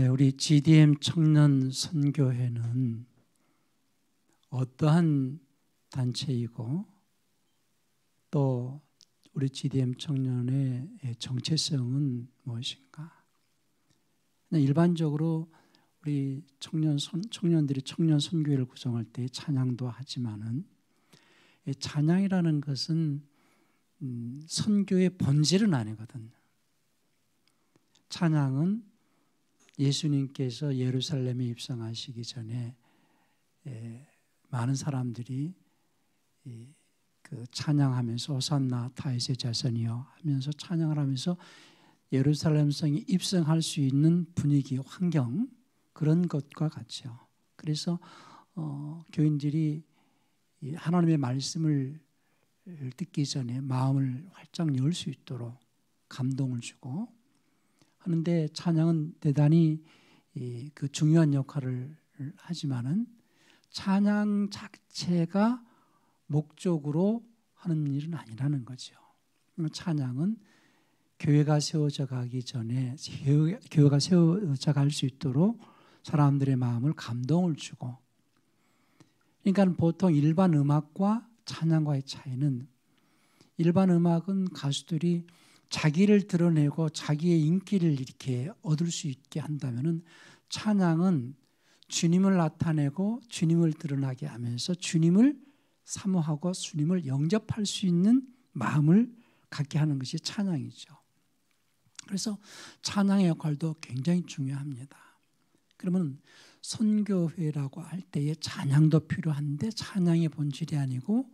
우리 GDM 청년 선교회는 어떠한 단체이고 또 우리 GDM 청년의 정체성은 무엇인가? 일반적으로 우리 청년들이 청년 선교회를 구성할 때 찬양도 하지만은 찬양이라는 것은 선교의 본질은 아니거든요. 찬양은 예수님께서 예루살렘에 입성하시기 전에 많은 사람들이 그 찬양하면서 호산나 다윗의 자손이여 하면서 찬양을 하면서 예루살렘 성에 입성할 수 있는 분위기, 환경 그런 것과 같죠. 그래서 교인들이 하나님의 말씀을 듣기 전에 마음을 활짝 열 수 있도록 감동을 주고 하는데 찬양은 대단히 그 중요한 역할을 하지만은 찬양 자체가 목적으로 하는 일은 아니라는 거죠. 찬양은 교회가 세워져 가기 전에 교회가 세워져 갈 수 있도록 사람들의 마음을 감동을 주고, 그러니까 보통 일반 음악과 찬양과의 차이는 일반 음악은 가수들이 자기를 드러내고 자기의 인기를 이렇게 얻을 수 있게 한다면은 찬양은 주님을 나타내고 주님을 드러나게 하면서 주님을 사모하고 주님을 영접할 수 있는 마음을 갖게 하는 것이 찬양이죠. 그래서 찬양의 역할도 굉장히 중요합니다. 그러면 선교회라고 할 때에 찬양도 필요한데 찬양의 본질이 아니고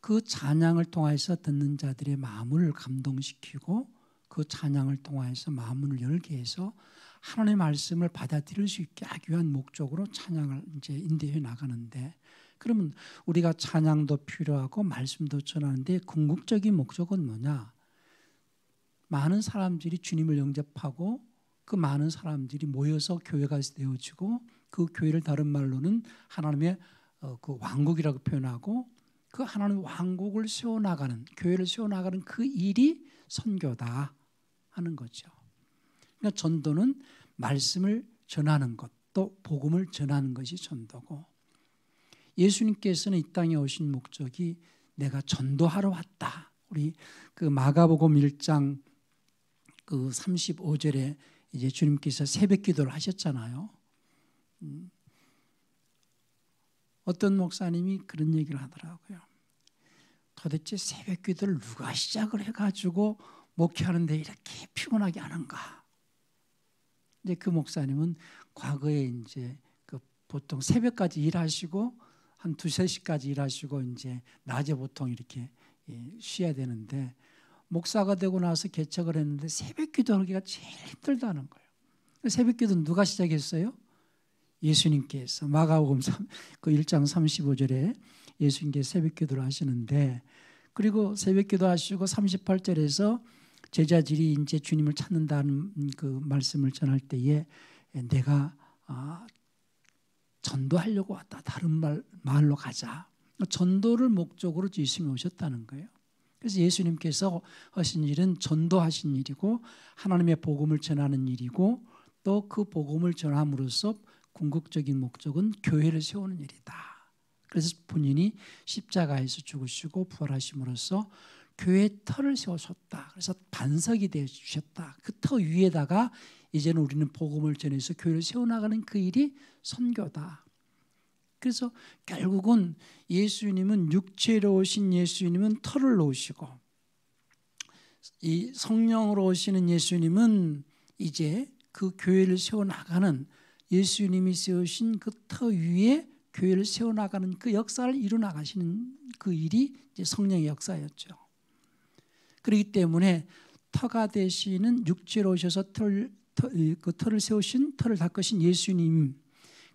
그 찬양을 통해서 듣는 자들의 마음을 감동시키고 그 찬양을 통해서 마음을 열게 해서 하나님의 말씀을 받아들일 수 있게 하기 위한 목적으로 찬양을 이제 인도해 나가는데, 그러면 우리가 찬양도 필요하고 말씀도 전하는데 궁극적인 목적은 뭐냐? 많은 사람들이 주님을 영접하고 그 많은 사람들이 모여서 교회가 되어지고 그 교회를 다른 말로는 하나님의 그 왕국이라고 표현하고 그 하나님의 왕국을 세워나가는, 교회를 세워나가는 그 일이 선교다 하는 거죠. 그러니까 전도는 말씀을 전하는 것, 또 복음을 전하는 것이 전도고, 예수님께서는 이 땅에 오신 목적이 내가 전도하러 왔다. 우리 그 마가복음 1장 그 35절에 이제 주님께서 새벽 기도를 하셨잖아요. 어떤 목사님이 그런 얘기를 하더라고요. 도대체 새벽 기도를 누가 시작을 해가지고 목회하는데 이렇게 피곤하게 하는가? 이제 그 목사님은 과거에 이제 그 보통 새벽까지 일하시고 한 2, 3시까지 일하시고 이제 낮에 보통 이렇게 쉬어야 되는데 목사가 되고 나서 개척을 했는데 새벽 기도하기가 제일 힘들다는 거예요. 새벽 기도는 누가 시작했어요? 예수님께서 마가복음 그 1장 35절에 예수님께서 새벽 기도를 하시는데, 그리고 새벽 기도하시고 38절에서 제자들이 이제 주님을 찾는다는 그 말씀을 전할 때에 내가 전도하려고 왔다. 다른 말로 가자. 전도를 목적으로 예수님이 오셨다는 거예요. 그래서 예수님께서 하신 일은 전도하신 일이고 하나님의 복음을 전하는 일이고 또 그 복음을 전함으로써 궁극적인 목적은 교회를 세우는 일이다. 그래서 본인이 십자가에서 죽으시고 부활하심으로써 교회의 터를 세우셨다. 그래서 반석이 되어 주셨다. 그 터 위에다가 이제는 우리는 복음을 전해서 교회를 세워나가는 그 일이 선교다. 그래서 결국은 예수님은 육체로 오신 예수님은 터를 놓으시고 이 성령으로 오시는 예수님은 이제 그 교회를 세워나가는, 예수님이 세우신 그 터 위에 교회를 세워나가는 그 역사를 이루어나가시는 그 일이 이제 성령의 역사였죠. 그렇기 때문에 터가 되시는 육체로 오셔서 그 터를 세우신, 터를 닦으신 예수님,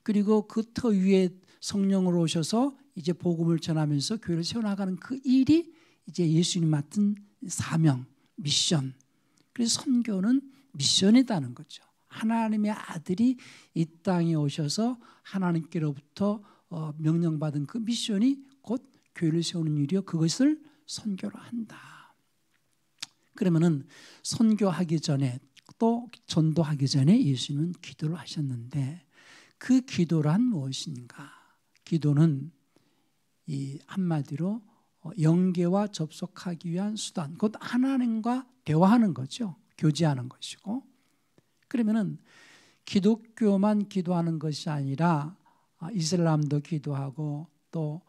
그리고 그 터 위에 성령으로 오셔서 이제 복음을 전하면서 교회를 세워나가는 그 일이 이제 예수님 맡은 사명, 미션. 그래서 선교는 미션이다는 거죠. 하나님의 아들이 이 땅에 오셔서 하나님께로부터 명령받은 그 미션이 곧 교회를 세우는 일이요, 그것을 선교로 한다. 그러면은 선교하기 전에 또 전도하기 전에 예수님은 기도를 하셨는데 그 기도란 무엇인가? 기도는 이 한마디로 영계와 접속하기 위한 수단, 곧 하나님과 대화하는 거죠. 교제하는 것이고, 그러면은 기독교만 기도하는 것이 아니라 이슬람도 기도하고 또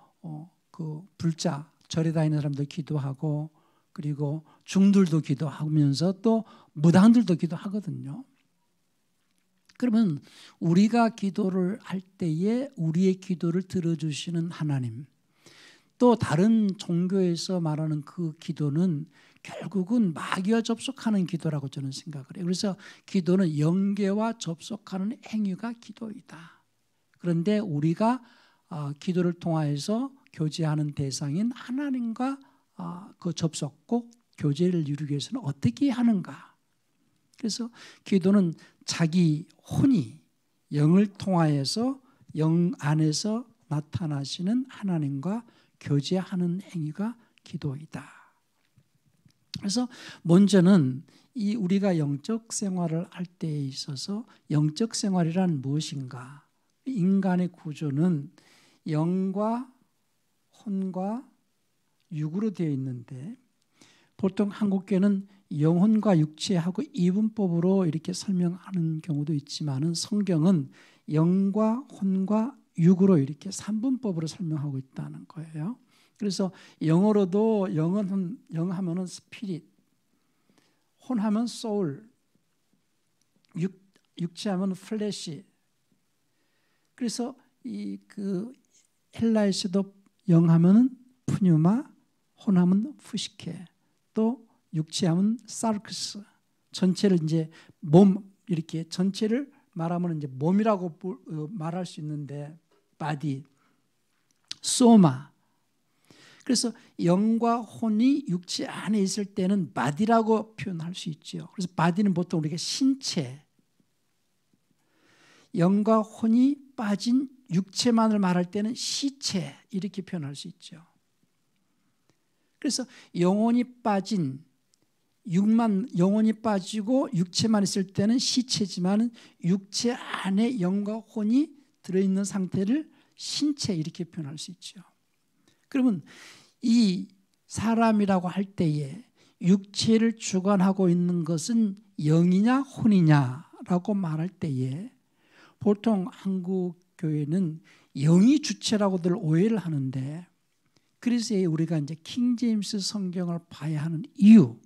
그 불자 절에 다니는 사람도 기도하고 그리고 중들도 기도하면서 또 무당들도 기도하거든요. 그러면 우리가 기도를 할 때에 우리의 기도를 들어주시는 하나님, 또 다른 종교에서 말하는 그 기도는 결국은 마귀와 접속하는 기도라고 저는 생각을 해요. 그래서 기도는 영계와 접속하는 행위가 기도이다. 그런데 우리가 기도를 통하여서 교제하는 대상인 하나님과 그 접속, 꼭 교제를 이루기 위해서는 어떻게 하는가? 그래서 기도는 자기 혼이 영을 통하여서 영 안에서 나타나시는 하나님과 교제하는 행위가 기도이다. 그래서 먼저는 이 우리가 영적 생활을 할 때에 있어서 영적 생활이란 무엇인가? 인간의 구조는 영과 혼과 육으로 되어 있는데 보통 한국교는 영혼과 육체하고 이분법으로 이렇게 설명하는 경우도 있지만은 성경은 영과 혼과 육으로 이렇게 삼분법으로 설명하고 있다는 거예요. 그래서 영어로도 영 하면은 스피릿, 혼 하면 소울, 육체 하면 플래시. 그래서 이 그 헬라에서도 영 하면은 푸뉴마, 혼 하면 푸시케, 또 육체 하면 사르크스. 전체를 이제 몸 이렇게 전체를 말하면 이제 몸이라고 말할 수 있는데 바디, 소마. 그래서 영과 혼이 육체 안에 있을 때는 바디라고 표현할 수 있죠. 그래서 바디는 보통 우리가 신체, 영과 혼이 빠진 육체만을 말할 때는 시체 이렇게 표현할 수 있죠. 그래서 영혼이 빠진 영혼이 빠지고 육체만 있을 때는 시체지만 육체 안에 영과 혼이 들어있는 상태를 신체 이렇게 표현할 수 있죠. 그러면 이 사람이라고 할 때에 육체를 주관하고 있는 것은 영이냐 혼이냐라고 말할 때에 보통 한국 교회는 영이 주체라고들 오해를 하는데 그래서 우리가 이제 킹제임스 성경을 봐야 하는 이유,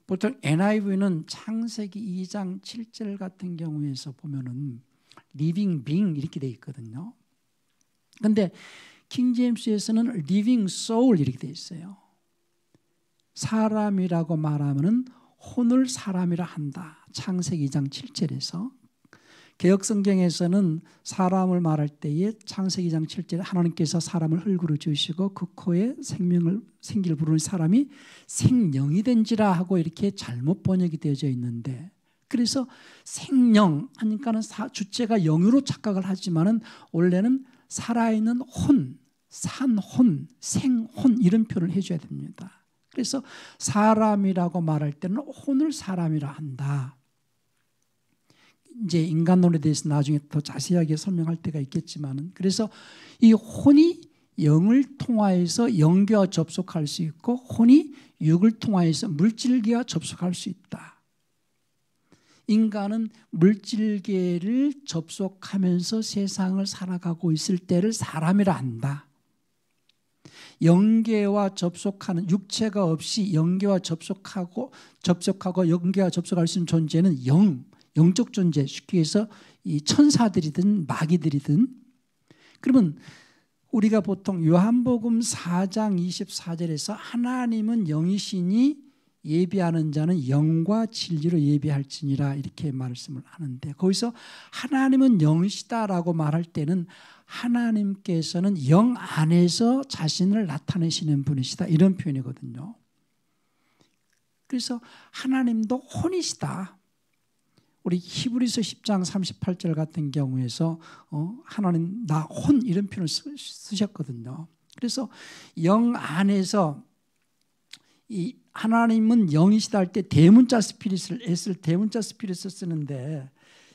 보통 NIV는 창세기 2장 7절 같은 경우에서 보면은 living being 이렇게 돼 있거든요. 그런데 킹제임스에서는 living soul 이렇게 돼 있어요. 사람이라고 말하면은 혼을 사람이라 한다. 창세기 2장 7절에서. 개역성경에서는 사람을 말할 때에 창세기 2장 7절에 하나님께서 사람을 흙으로 지으시고 그 코에 생기를 부르는 사람이 생령이 된지라 하고 이렇게 잘못 번역이 되어져 있는데, 그래서 생령 하니까는 주체가 영으로 착각을 하지만은 원래는 살아있는 혼, 산혼, 생혼 이런 표현을 해줘야 됩니다. 그래서 사람이라고 말할 때는 혼을 사람이라 한다. 이제 인간론에 대해서 나중에 더 자세하게 설명할 때가 있겠지만은, 그래서 이 혼이 영을 통하여서 영계와 접속할 수 있고 혼이 육을 통하여서 물질계와 접속할 수 있다. 인간은 물질계를 접속하면서 세상을 살아가고 있을 때를 사람이라 한다. 영계와 접속하는 육체가 없이 영계와 접속하고 영계와 접속할 수 있는 존재는 영적 존재, 쉽게 해서 이 천사들이든 마귀들이든. 그러면 우리가 보통 요한복음 4장 24절에서 하나님은 영이시니 예비하는 자는 영과 진리로 예비할지니라 이렇게 말씀을 하는데, 거기서 하나님은 영이시다라고 말할 때는 하나님께서는 영 안에서 자신을 나타내시는 분이시다 이런 표현이거든요. 그래서 하나님도 혼이시다. 우리 히브리서 10장 38절 같은 경우에서 하나님 나 혼 이런 표현을 쓰셨거든요. 그래서 영 안에서 이 하나님은 영이시다 할 때 대문자 스피릿을 S를 대문자 스피릿을 쓰는데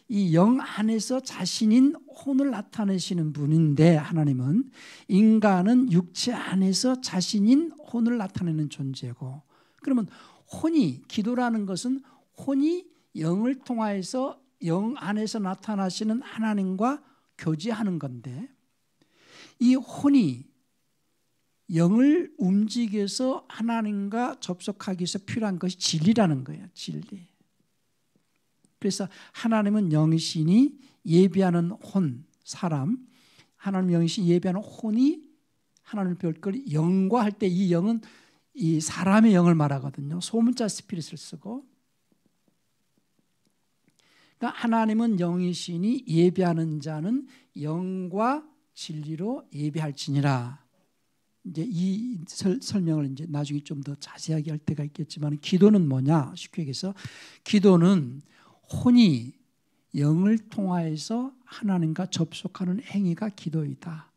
이 영 안에서 자신인 혼을 나타내시는 분인데 하나님은 인간은 육체 안에서 자신인 혼을 나타내는 존재고 그러면 혼이 기도라는 것은 혼이 영을 통하여서 영 안에서 나타나시는 하나님과 교제하는 건데 이 혼이 영을 움직여서 하나님과 접속하기 위해서 필요한 것이 진리라는 거예요. 진리. 그래서 하나님은 영이시니 예비하는 혼, 사람, 하나님 영이시니 예비하는 혼이 하나님을 배울 걸 영과 할 때 이 영은 이 사람의 영을 말하거든요. 소문자 스피릿을 쓰고 그러니까 하나님은 영이시니 예비하는 자는 영과 진리로 예비할지니라. 이제 이 설명을 이제 나중에 좀 더 자세하게 할 때가 있겠지만 기도는 뭐냐? 쉽게 얘기해서 기도는 혼이 영을 통하여서 하나님과 접속하는 행위가 기도이다.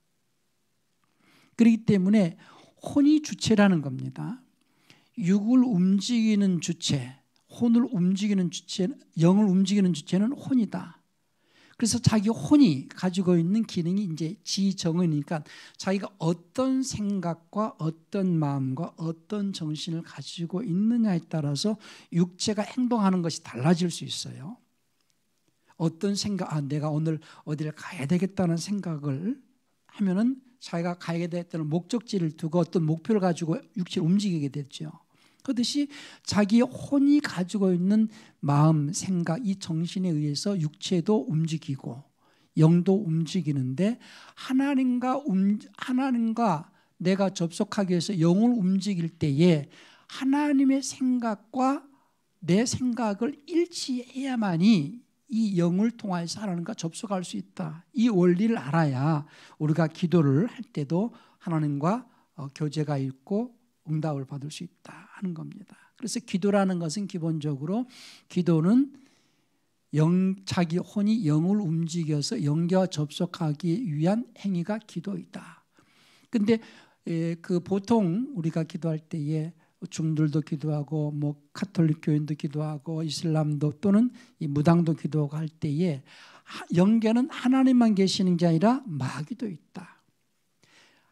그렇기 때문에 혼이 주체라는 겁니다. 육을 움직이는 주체, 혼을 움직이는 주체, 영을 움직이는 주체는 혼이다. 그래서 자기 혼이 가지고 있는 기능이 이제 지정의니까 자기가 어떤 생각과 어떤 마음과 어떤 정신을 가지고 있느냐에 따라서 육체가 행동하는 것이 달라질 수 있어요. 어떤 생각, 내가 오늘 어디를 가야 되겠다는 생각을 하면은 자기가 가야 되겠다는 목적지를 두고 어떤 목표를 가지고 육체를 움직이게 되죠. 그렇듯이 자기 혼이 가지고 있는 마음, 생각, 이 정신에 의해서 육체도 움직이고 영도 움직이는데 하나님과 내가 접속하기 위해서 영을 움직일 때에 하나님의 생각과 내 생각을 일치해야만이 이 영을 통해서 하나님과 접속할 수 있다. 이 원리를 알아야 우리가 기도를 할 때도 하나님과 교제가 있고 응답을 받을 수 있다 하는 겁니다. 그래서 기도라는 것은 기본적으로 기도는 자기 혼이 영을 움직여서 영과 접속하기 위한 행위가 기도이다. 근데 보통 우리가 기도할 때에 중들도 기도하고 뭐 카톨릭 교인도 기도하고 이슬람도 또는 이 무당도 기도하고 할 때에 영계는 하나님만 계시는 게 아니라 마귀도 있다.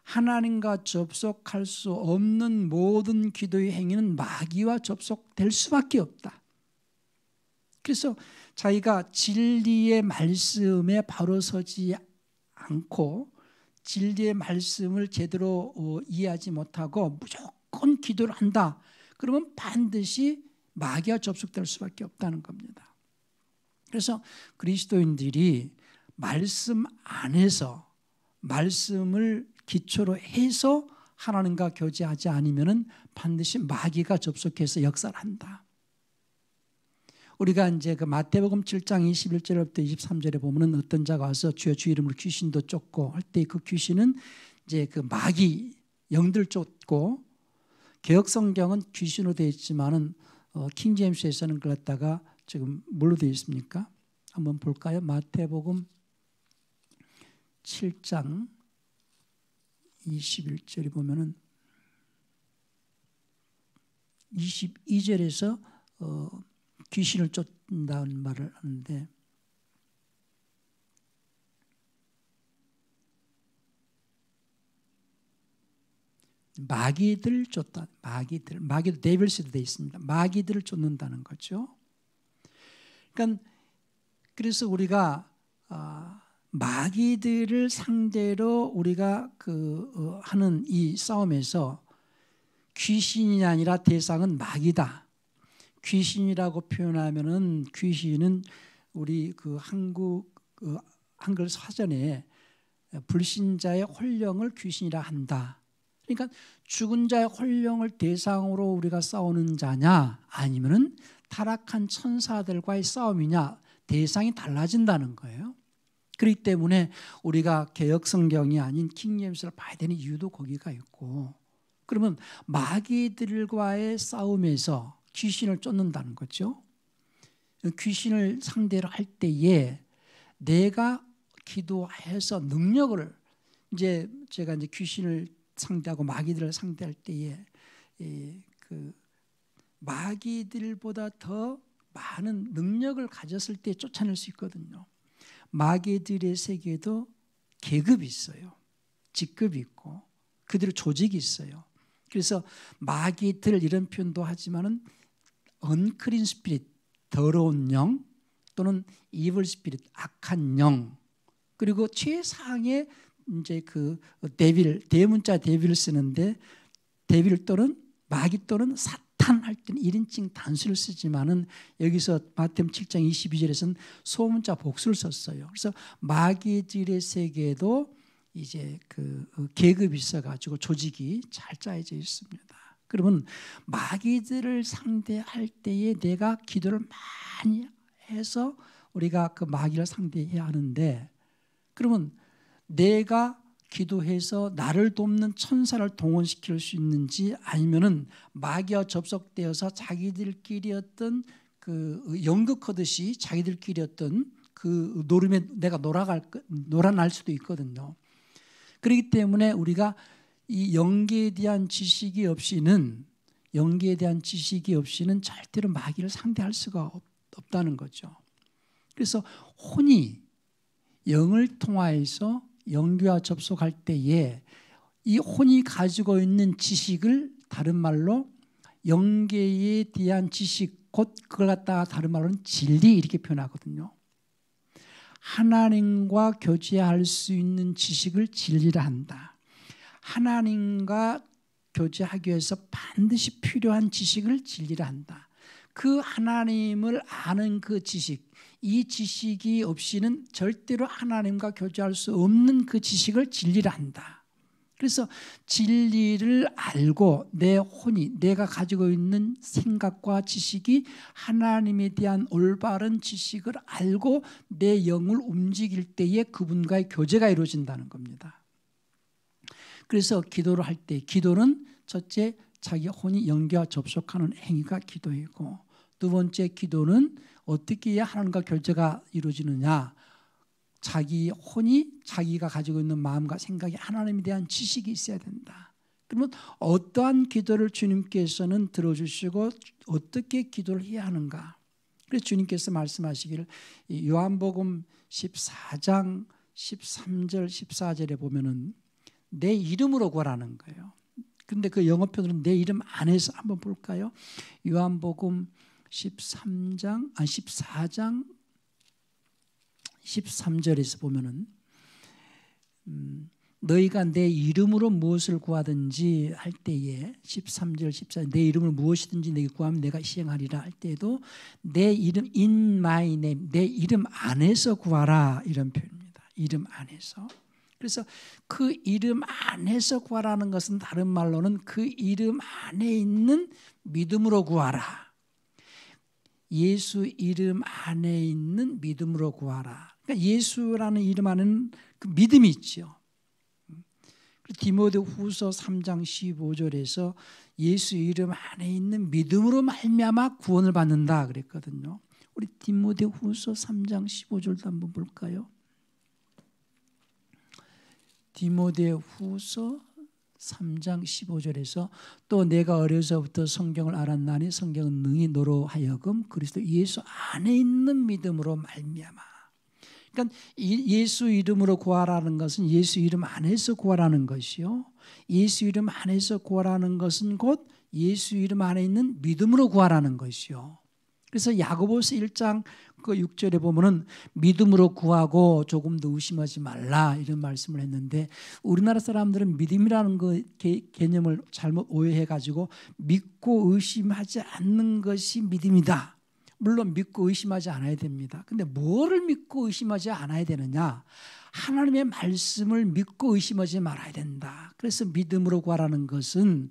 하나님과 접속할 수 없는 모든 기도의 행위는 마귀와 접속될 수밖에 없다. 그래서 자기가 진리의 말씀에 바로 서지 않고 진리의 말씀을 제대로 이해하지 못하고 무조건 기도를 한다. 그러면 반드시 마귀와 접속될 수밖에 없다는 겁니다. 그래서 그리스도인들이 말씀 안에서 말씀을 기초로 해서 하나님과 교제하지 않으면 반드시 마귀가 접속해서 역사를 한다. 우리가 이제 그 마태복음 7장 21절부터 23절에 보면은 어떤 자가 와서 주여 주 이름으로 귀신도 쫓고 할 때 그 귀신은 이제 그 마귀 영들 쫓고 개역 성경은 귀신으로 되어 있지만은 킹 제임스에서는 그걸 갖다가 지금 뭘로 되어 있습니까? 한번 볼까요? 마태복음 7장 21절에 보면은 22절에서 귀신을 쫓는다는 말을 하는데 마귀들 쫓다. 마귀도 데빌스도 되어 있습니다. 마귀들을 쫓는다는 거죠. 그러니까 그래서 우리가 마귀들을 상대로 우리가 하는 이 싸움에서 귀신이 아니라 대상은 마귀다. 귀신이라고 표현하면은 귀신은 우리 한글 사전에 불신자의 혼령을 귀신이라 한다. 그러니까 죽은 자의 혼령을 대상으로 우리가 싸우는 자냐 아니면은 타락한 천사들과의 싸움이냐 대상이 달라진다는 거예요. 그렇기 때문에 우리가 개역 성경이 아닌 킹제임스를 봐야 되는 이유도 거기가 있고 그러면 마귀들과의 싸움에서 귀신을 쫓는다는 거죠. 귀신을 상대로 할 때에 내가 기도해서 능력을 제가 이제 귀신을 상대하고 마귀들을 상대할 때에 마귀들보다 더 많은 능력을 가졌을 때 쫓아낼 수 있거든요. 마귀들의 세계에도 계급이 있어요. 직급이 있고 그들의 조직이 있어요. 그래서 마귀들 이런 표현도 하지만은 언클린 스피릿, 더러운 영, 또는 이블 스피릿, 악한 영, 그리고 최상의 이제 그 데빌, 대문자 데빌을 쓰는데 데빌 또는 마귀 또는 사탄 할 때는 1인칭 단수를 쓰지만은 여기서 마태복음 7장 22절에서는 소문자 복수를 썼어요. 그래서 마귀들의 세계에도 이제 그 계급이 있어가지고 조직이 잘 짜여져 있습니다. 그러면 마귀들을 상대할 때에 내가 기도를 많이 해서 우리가 그 마귀를 상대해야 하는데, 그러면 내가 기도해서 나를 돕는 천사를 동원시킬 수 있는지, 아니면은 마귀와 접속되어서 자기들끼리 어떤 그 연극하듯이 자기들끼리 어떤 그 노름에 내가 놀아날 수도 있거든요. 그렇기 때문에 우리가 이 영계에 대한 지식이 없이는 절대로 마귀를 상대할 수가 없다는 거죠. 그래서 혼이 영을 통하여서 영계와 접속할 때에 이 혼이 가지고 있는 지식을 다른 말로 영계에 대한 지식, 곧 그걸 갖다가 다른 말로는 진리 이렇게 표현하거든요. 하나님과 교제할 수 있는 지식을 진리라 한다. 하나님과 교제하기 위해서 반드시 필요한 지식을 진리라 한다. 그 하나님을 아는 그 지식, 이 지식이 없이는 절대로 하나님과 교제할 수 없는 그 지식을 진리라 한다. 그래서 진리를 알고 내 혼이, 내가 가지고 있는 생각과 지식이 하나님에 대한 올바른 지식을 알고 내 영을 움직일 때에 그분과의 교제가 이루어진다는 겁니다. 그래서 기도를 할 때, 기도는 첫째 자기 혼이 영계와 접속하는 행위가 기도이고, 두 번째 기도는 어떻게 해야 하나님과 교제가 이루어지느냐, 자기 혼이 자기가 가지고 있는 마음과 생각이 하나님에 대한 지식이 있어야 된다. 그러면 어떠한 기도를 주님께서는 들어주시고 어떻게 기도를 해야 하는가. 그래서 주님께서 말씀하시기를 요한복음 14장 13절 14절에 보면은 내 이름으로 구하라는 거예요. 그런데 그 영어 표현은 내 이름 안에서 한번 볼까요? 요한복음 14장 13절에서 보면은 너희가 내 이름으로 무엇을 구하든지 할 때에 13절 14절 내 이름을 무엇이든지 내게 구하면 내가 시행하리라 할 때에도 내 이름 in my name, 내 이름 안에서 구하라 이런 표현입니다. 이름 안에서. 그래서 그 이름 안에서 구하라는 것은 다른 말로는 그 이름 안에 있는 믿음으로 구하라. 예수 이름 안에 있는 믿음으로 구하라. 그러니까 예수라는 이름 안에는 그 믿음이 있죠. 디모데후서 3장 15절에서 예수 이름 안에 있는 믿음으로 말미암아 구원을 받는다 그랬거든요. 우리 디모데후서 3장 15절도 한번 볼까요? 디모데후서 3장 15절에서 또 내가 어려서부터 성경을 알았나니 성경은 능히 너로 하여금 그리스도 예수 안에 있는 믿음으로 말미암아. 그러니까 예수 이름으로 구하라는 것은 예수 이름 안에서 구하라는 것이요. 예수 이름 안에서 구하라는 것은 곧 예수 이름 안에 있는 믿음으로 구하라는 것이요. 그래서 야고보서 1장 그 6절에 보면은 믿음으로 구하고 조금 더 의심하지 말라 이런 말씀을 했는데, 우리나라 사람들은 믿음이라는 그 개념을 잘못 오해해 가지고 믿고 의심하지 않는 것이 믿음이다. 물론 믿고 의심하지 않아야 됩니다. 근데 뭐를 믿고 의심하지 않아야 되느냐? 하나님의 말씀을 믿고 의심하지 말아야 된다. 그래서 믿음으로 구하라는 것은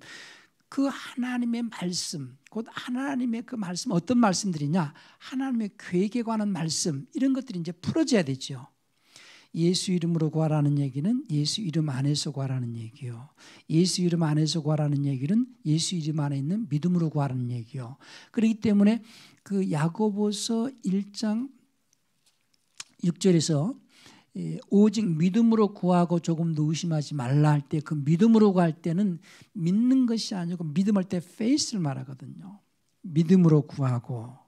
그 하나님의 말씀, 곧 하나님의 그 말씀, 어떤 말씀들이냐? 하나님의 계획에 관한 말씀, 이런 것들이 이제 풀어져야 되죠. 예수 이름으로 구하라는 얘기는 예수 이름 안에서 구하라는 얘기요. 예수 이름 안에서 구하라는 얘기는 예수 이름 안에 있는 믿음으로 구하라는 얘기요. 그렇기 때문에 그 야고보서 1장 6절에서 오직 믿음으로 구하고 조금 더 의심하지 말라 할 때, 그 믿음으로 구할 때는 믿는 것이 아니고 믿음할 때 faith를 말하거든요. 믿음으로 구하고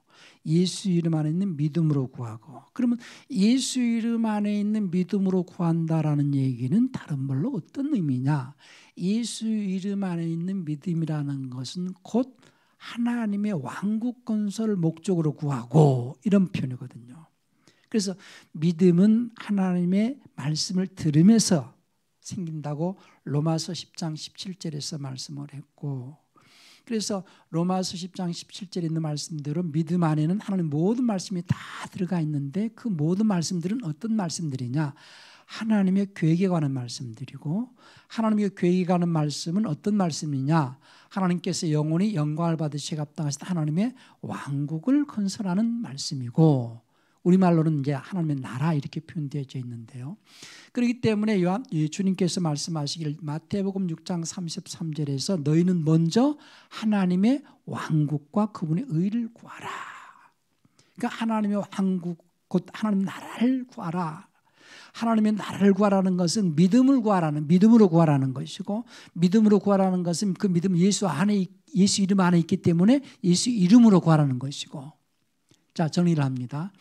예수 이름 안에 있는 믿음으로 구하고, 그러면 예수 이름 안에 있는 믿음으로 구한다라는 얘기는 다른 말로 어떤 의미냐? 예수 이름 안에 있는 믿음이라는 것은 곧 하나님의 왕국 건설을 목적으로 구하고, 이런 표현이거든요. 그래서 믿음은 하나님의 말씀을 들으면서 생긴다고 로마서 10장 17절에서 말씀을 했고, 그래서 로마서 10장 17절에 있는 말씀대로 믿음 안에는 하나님 모든 말씀이 다 들어가 있는데, 그 모든 말씀들은 어떤 말씀들이냐? 하나님의 계획에 관한 말씀들이고, 하나님의 계획에 관한 말씀은 어떤 말씀이냐? 하나님께서 영원히 영광을 받으시기에 합당하신 하나님의 왕국을 건설하는 말씀이고, 우리말로는 이제 하나님의 나라 이렇게 표현되어 있는데요. 그렇기 때문에 주님께서 말씀하시길 마태복음 6장 33절에서 너희는 먼저 하나님의 왕국과 그분의 의를 구하라. 그러니까 하나님의 왕국, 곧 하나님 나라를 구하라. 하나님의 나라를 구하라는 것은 믿음으로 구하라는 것이고, 믿음으로 구하라는 것은 그 믿음 예수 이름 안에 있기 때문에 예수 이름으로 구하라는 것이고. 자, 정리를 합니다.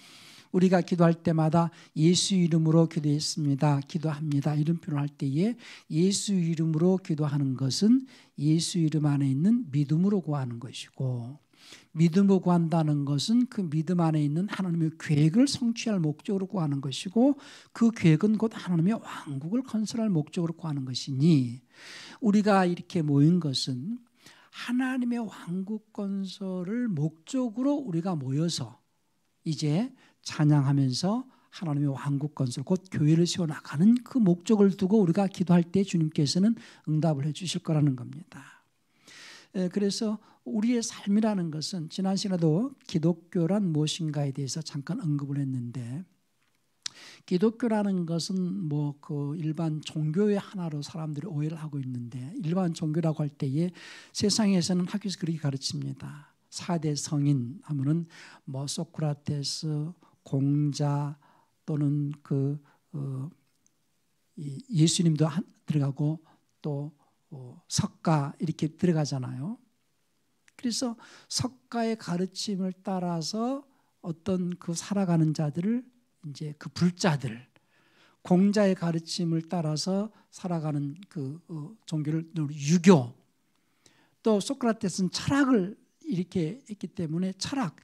우리가 기도할 때마다 예수 이름으로 기도했습니다, 기도합니다 이런 표현을 할 때에 예수 이름으로 기도하는 것은 예수 이름 안에 있는 믿음으로 구하는 것이고, 믿음으로 구한다는 것은 그 믿음 안에 있는 하나님의 계획을 성취할 목적으로 구하는 것이고, 그 계획은 곧 하나님의 왕국을 건설할 목적으로 구하는 것이니, 우리가 이렇게 모인 것은 하나님의 왕국 건설을 목적으로 우리가 모여서 이제 찬양하면서 하나님의 왕국 건설, 곧 교회를 세워나가는 그 목적을 두고 우리가 기도할 때 주님께서는 응답을 해 주실 거라는 겁니다. 그래서 우리의 삶이라는 것은, 지난 시간에도 기독교란 무엇인가에 대해서 잠깐 언급을 했는데, 기독교라는 것은 뭐 그 일반 종교의 하나로 사람들이 오해를 하고 있는데, 일반 종교라고 할 때에 세상에서는 학교에서 그렇게 가르칩니다. 4대 성인 하면은 뭐 소크라테스, 공자, 또는 예수님도 들어가고 또 석가 이렇게 들어가잖아요. 그래서 석가의 가르침을 따라서 어떤 그 살아가는 자들을 이제 그 불자들, 공자의 가르침을 따라서 살아가는 그 종교를 유교, 또 소크라테스는 철학을 이렇게 했기 때문에 철학,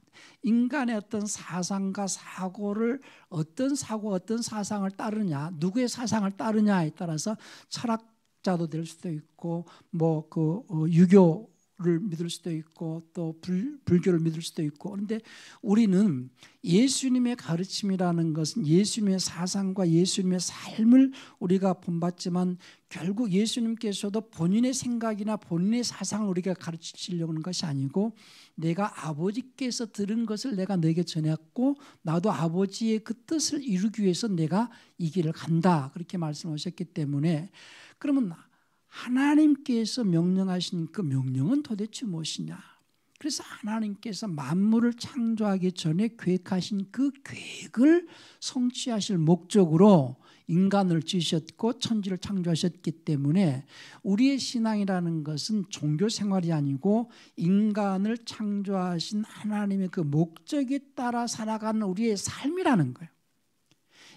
인간의 어떤 사상과 사고를 어떤 사고 어떤 사상을 따르냐, 누구의 사상을 따르냐에 따라서 철학자도 될 수도 있고, 뭐 그 유교를 믿을 수도 있고, 또 불교를 믿을 수도 있고. 그런데 우리는 예수님의 가르침이라는 것은 예수님의 사상과 예수님의 삶을 우리가 본받지만, 결국 예수님께서도 본인의 생각이나 본인의 사상을 우리가 가르치려고 하는 것이 아니고, 내가 아버지께서 들은 것을 내가 너에게 전했고 나도 아버지의 그 뜻을 이루기 위해서 내가 이 길을 간다, 그렇게 말씀하셨기 때문에, 그러면 하나님께서 명령하신 그 명령은 도대체 무엇이냐? 그래서 하나님께서 만물을 창조하기 전에 계획하신 그 계획을 성취하실 목적으로 인간을 지으셨고 천지를 창조하셨기 때문에, 우리의 신앙이라는 것은 종교 생활이 아니고 인간을 창조하신 하나님의 그 목적에 따라 살아가는 우리의 삶이라는 거예요.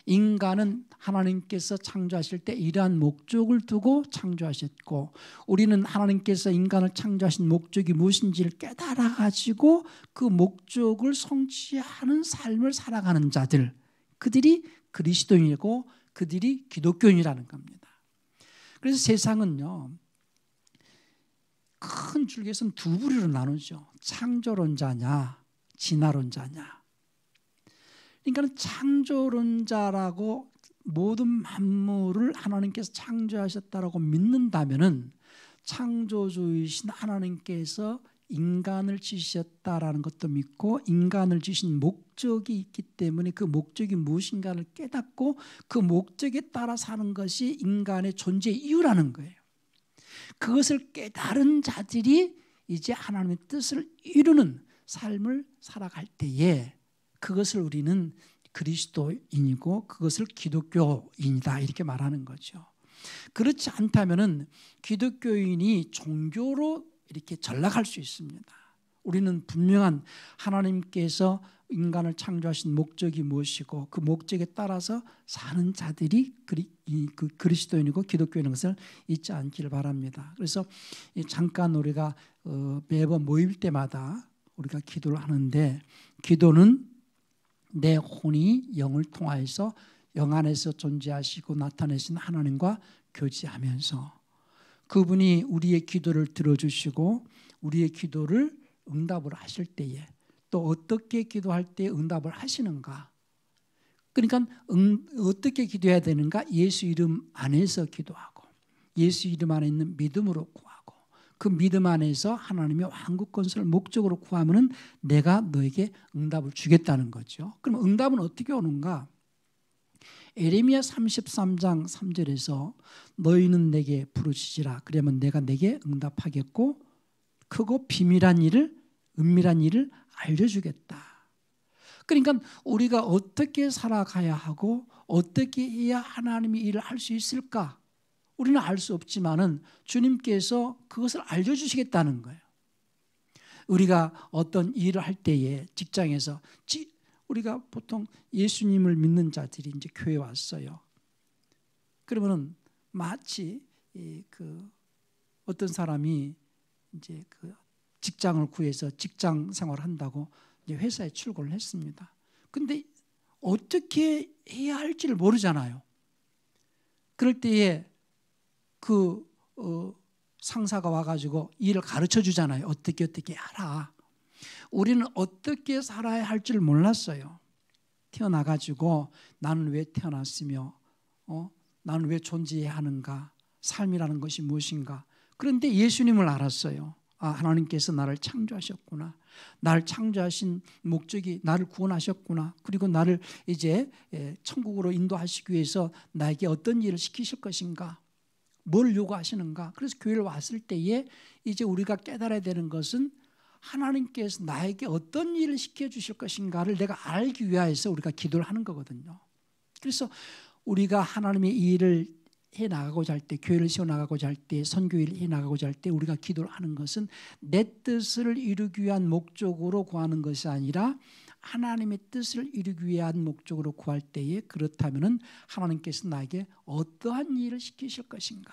인간은 하나님께서 창조하실 때 이러한 목적을 두고 창조하셨고, 우리는 하나님께서 인간을 창조하신 목적이 무엇인지를 깨달아 가지고 그 목적을 성취하는 삶을 살아가는 자들, 그들이 그리스도인이고 그들이 기독교인이라는 겁니다. 그래서 세상은요, 큰 줄기에서는 두 부류로 나누죠. 창조론자냐, 진화론자냐. 그러니까 창조론자라고 모든 만물을 하나님께서 창조하셨다라고 믿는다면은, 창조주이신 하나님께서 인간을 지으셨다라는 것도 믿고, 인간을 지으신 목적이 있기 때문에 그 목적이 무엇인가를 깨닫고 그 목적에 따라 사는 것이 인간의 존재의 이유라는 거예요. 그것을 깨달은 자들이 이제 하나님의 뜻을 이루는 삶을 살아갈 때에, 그것을 우리는 그리스도인이고 그것을 기독교인이다, 이렇게 말하는 거죠. 그렇지 않다면은 기독교인이 종교로 이렇게 전락할 수 있습니다. 우리는 분명한 하나님께서 인간을 창조하신 목적이 무엇이고 그 목적에 따라서 사는 자들이 그리스도인이고 기독교인인 것을 잊지 않기를 바랍니다. 그래서 잠깐 우리가 매번 모일 때마다 우리가 기도를 하는데, 기도는 내 혼이 영을 통하여서 영 안에서 존재하시고 나타내신 하나님과 교제하면서 그분이 우리의 기도를 들어주시고 우리의 기도를 응답을 하실 때에 또 어떻게 기도할 때 응답을 하시는가. 그러니까 어떻게 기도해야 되는가? 예수 이름 안에서 기도하고 예수 이름 안에 있는 믿음으로 구하고 그 믿음 안에서 하나님의 왕국 건설을 목적으로 구하면 내가 너에게 응답을 주겠다는 거죠. 그럼 응답은 어떻게 오는가? 에레미야 33장 3절에서 너희는 내게 부르짖으라 그러면 내가 내게 응답하겠고 크고 비밀한 일을 은밀한 일을 알려주겠다. 그러니까 우리가 어떻게 살아가야 하고 어떻게 해야 하나님의 일을 할 수 있을까? 우리는 알 수 없지만은 주님께서 그것을 알려주시겠다는 거예요. 우리가 어떤 일을 할 때에 직장에서 우리가 보통 예수님을 믿는 자들이 이제 교회에 왔어요. 그러면은 마치 어떤 사람이 이제 직장을 구해서 직장 생활을 한다고 이제 회사에 출근을 했습니다. 근데 어떻게 해야 할지를 모르잖아요. 그럴 때에 상사가 와가지고 일을 가르쳐 주잖아요. 어떻게 하라. 우리는 어떻게 살아야 할지를 몰랐어요. 태어나가지고 나는 왜 태어났으며 나는 왜 존재해야 하는가, 삶이라는 것이 무엇인가. 그런데 예수님을 알았어요. 하나님께서 나를 창조하셨구나. 나를 창조하신 목적이 나를 구원하셨구나. 그리고 나를 이제 천국으로 인도하시기 위해서 나에게 어떤 일을 시키실 것인가, 뭘 요구하시는가. 그래서 교회를 왔을 때에 이제 우리가 깨달아야 되는 것은 하나님께서 나에게 어떤 일을 시켜주실 것인가를 내가 알기 위하여서 우리가 기도를 하는 거거든요. 그래서 우리가 하나님의 일을 해나가고자 할 때, 교회를 세워나가고자 할 때, 선교일을 해나가고자 할 때 우리가 기도를 하는 것은 내 뜻을 이루기 위한 목적으로 구하는 것이 아니라 하나님의 뜻을 이루기 위한 목적으로 구할 때에 그렇다면 하나님께서 나에게 어떠한 일을 시키실 것인가,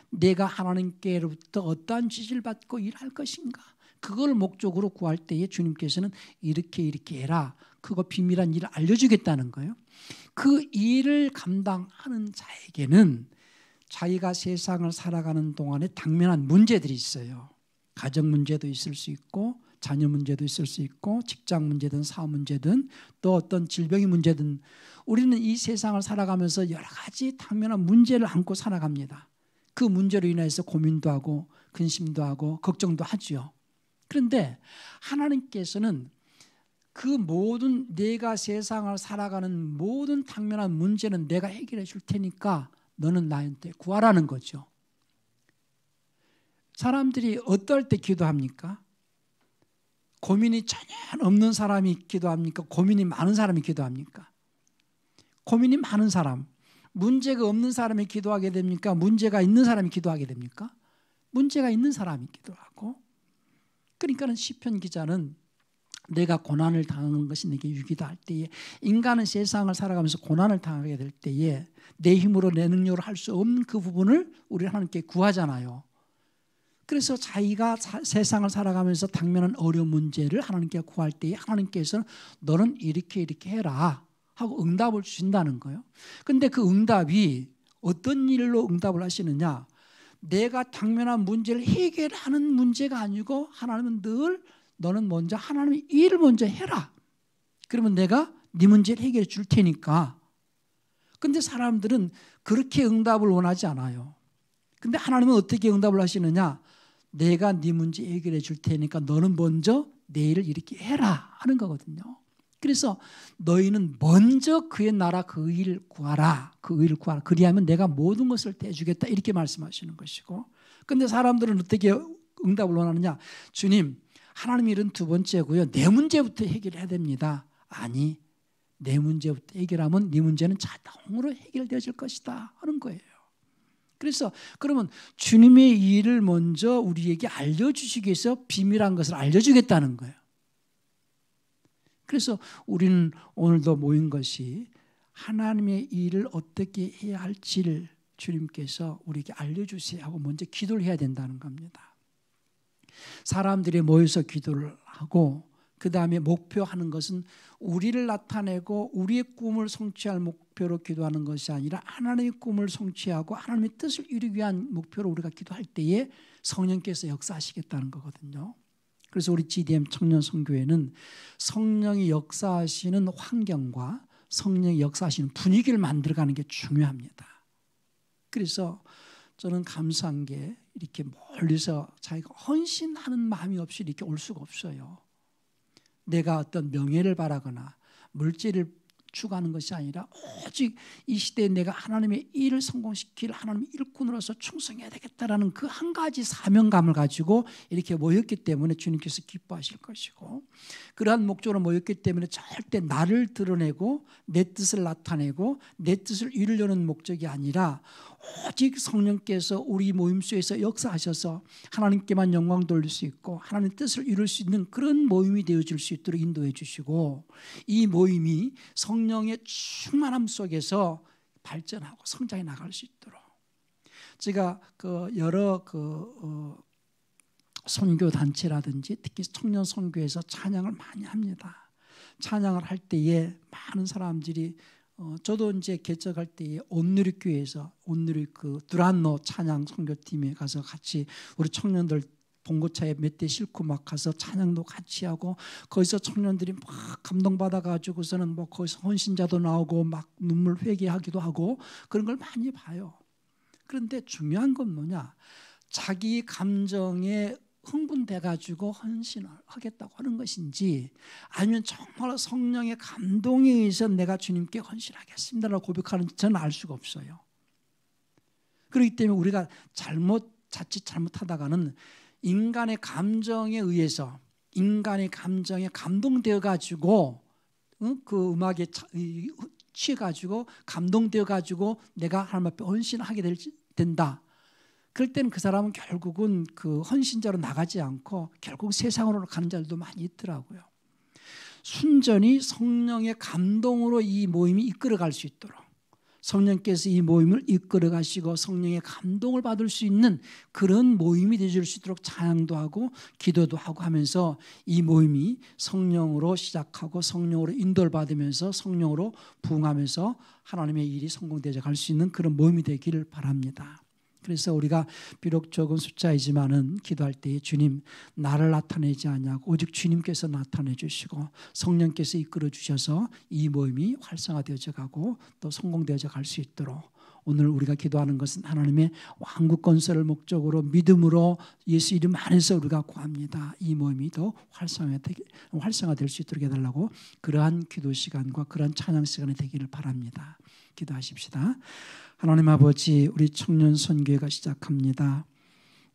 내가 하나님께로부터 어떠한 지시를 받고 일할 것인가, 그걸 목적으로 구할 때에 주님께서는 이렇게 해라, 그거 비밀한 일을 알려주겠다는 거예요. 그 일을 감당하는 자에게는 자기가 세상을 살아가는 동안에 당면한 문제들이 있어요. 가정 문제도 있을 수 있고 자녀 문제도 있을 수 있고 직장 문제든 사업 문제든 또 어떤 질병의 문제든 우리는 이 세상을 살아가면서 여러 가지 당면한 문제를 안고 살아갑니다. 그 문제로 인해서 고민도 하고 근심도 하고 걱정도 하죠. 그런데 하나님께서는 그 모든 내가 세상을 살아가는 모든 당면한 문제는 내가 해결해 줄 테니까 너는 나한테 구하라는 거죠. 사람들이 어떨 때 기도합니까? 고민이 전혀 없는 사람이 기도합니까? 고민이 많은 사람이 기도합니까? 고민이 많은 사람, 문제가 없는 사람이 기도하게 됩니까? 문제가 있는 사람이 기도하게 됩니까? 문제가 있는 사람이 기도하고. 그러니까는 시편 기자는 내가 고난을 당하는 것이 내게 유익이다 할 때에, 인간은 세상을 살아가면서 고난을 당하게 될 때에 내 힘으로 내 능력으로 할 수 없는 그 부분을 우리 하나님께 구하잖아요. 그래서 자기가 세상을 살아가면서 당면한 어려운 문제를 하나님께 구할 때에 하나님께서는 너는 이렇게 해라 하고 응답을 주신다는 거예요. 그런데 그 응답이 어떤 일로 응답을 하시느냐, 내가 당면한 문제를 해결하는 문제가 아니고 하나님은 늘 너는 먼저 하나님의 일을 먼저 해라. 그러면 내가 네 문제를 해결해 줄 테니까. 그런데 사람들은 그렇게 응답을 원하지 않아요. 그런데 하나님은 어떻게 응답을 하시느냐, 내가 네 문제 해결해 줄 테니까 너는 먼저 내 일을 이렇게 해라 하는 거거든요. 그래서 너희는 먼저 그의 나라 그 일 구하라. 그 일을 구하라. 그리하면 내가 모든 것을 대주겠다. 이렇게 말씀하시는 것이고. 그런데 사람들은 어떻게 응답을 원하느냐, 주님 하나님 일은 두 번째고요, 내 문제부터 해결해야 됩니다. 아니, 내 문제부터 해결하면 네 문제는 자동으로 해결되어질 것이다 하는 거예요. 그래서 그러면 주님의 일을 먼저 우리에게 알려주시기 위해서 비밀한 것을 알려주겠다는 거예요. 그래서 우리는 오늘도 모인 것이 하나님의 일을 어떻게 해야 할지를 주님께서 우리에게 알려주세요 하고 먼저 기도를 해야 된다는 겁니다. 사람들이 모여서 기도를 하고 그 다음에 목표하는 것은 우리를 나타내고 우리의 꿈을 성취할 목표로 기도하는 것이 아니라 하나님의 꿈을 성취하고 하나님의 뜻을 이루기 위한 목표로 우리가 기도할 때에 성령께서 역사하시겠다는 거거든요. 그래서 우리 GDM 청년선교회는 성령이 역사하시는 환경과 성령이 역사하시는 분위기를 만들어가는 게 중요합니다. 그래서 저는 감사한 게 이렇게 멀리서 자기가 헌신하는 마음이 없이 이렇게 올 수가 없어요. 내가 어떤 명예를 바라거나 물질을 추구하는 것이 아니라 오직 이 시대에 내가 하나님의 일을 성공시킬 하나님의 일꾼으로서 충성해야 되겠다라는 그 한 가지 사명감을 가지고 이렇게 모였기 때문에 주님께서 기뻐하실 것이고, 그러한 목적으로 모였기 때문에 절대 나를 드러내고 내 뜻을 나타내고 내 뜻을 이루려는 목적이 아니라 오직 성령께서 우리 모임 속에서 역사하셔서 하나님께만 영광 돌릴 수 있고 하나님의 뜻을 이룰 수 있는 그런 모임이 되어질 수 있도록 인도해 주시고, 이 모임이 성령의 충만함 속에서 발전하고 성장해 나갈 수 있도록, 제가 여러 선교 단체라든지 특히 청년 선교에서 찬양을 많이 합니다. 찬양을 할 때에 많은 사람들이 저도 이제 개척할 때에 온누리교회에서 온누리 두란노 찬양 선교팀에 가서 같이 우리 청년들 봉고차에 몇 대 싣고 막 가서 찬양도 같이 하고, 거기서 청년들이 막 감동받아 가지고서는 뭐 거기서 헌신자도 나오고 막 눈물 회개하기도 하고 그런 걸 많이 봐요. 그런데 중요한 건 뭐냐, 자기 감정에 흥분돼 가지고 헌신을 하겠다고 하는 것인지 아니면 정말 성령의 감동에 의해서 내가 주님께 헌신하겠습니다라고 고백하는지 저는 알 수가 없어요. 그렇기 때문에 우리가 자칫 잘못하다가는 인간의 감정에 의해서, 인간의 감정에 감동되어 가지고 그 음악에 취해 가지고 감동되어 가지고 내가 하나님 앞에 헌신하게 된다. 그럴 때는 그 사람은 결국은 그 헌신자로 나가지 않고 결국 세상으로 가는 자들도 많이 있더라고요. 순전히 성령의 감동으로 이 모임이 이끌어갈 수 있도록, 성령께서 이 모임을 이끌어 가시고 성령의 감동을 받을 수 있는 그런 모임이 되어줄 수 있도록 찬양도 하고 기도도 하고 하면서 이 모임이 성령으로 시작하고 성령으로 인도를 받으면서 성령으로 부응하면서 하나님의 일이 성공되어 갈 수 있는 그런 모임이 되기를 바랍니다. 그래서 우리가 비록 적은 숫자이지만은 기도할 때에 주님, 나를 나타내지 않냐고 오직 주님께서 나타내 주시고 성령께서 이끌어 주셔서 이 모임이 활성화되어져 가고 또 성공되어져 갈 수 있도록, 오늘 우리가 기도하는 것은 하나님의 왕국 건설을 목적으로 믿음으로 예수 이름 안에서 우리가 구합니다. 이 모임이 더 활성화될 수 있도록 해달라고, 그러한 기도 시간과 그러한 찬양 시간이 되기를 바랍니다. 기도하십시다. 하나님 아버지, 우리 청년 선교회가 시작합니다.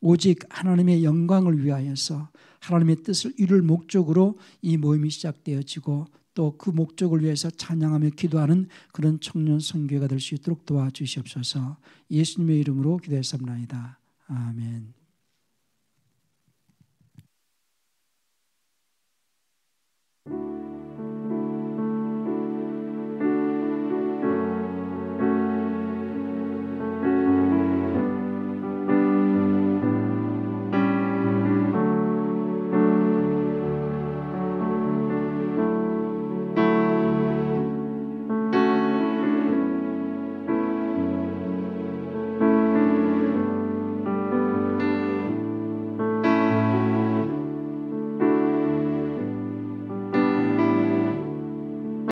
오직 하나님의 영광을 위하여서 하나님의 뜻을 이룰 목적으로 이 모임이 시작되어지고 또 그 목적을 위해서 찬양하며 기도하는 그런 청년 선교회가 될 수 있도록 도와주시옵소서. 예수님의 이름으로 기도했사옵나이다. 아멘.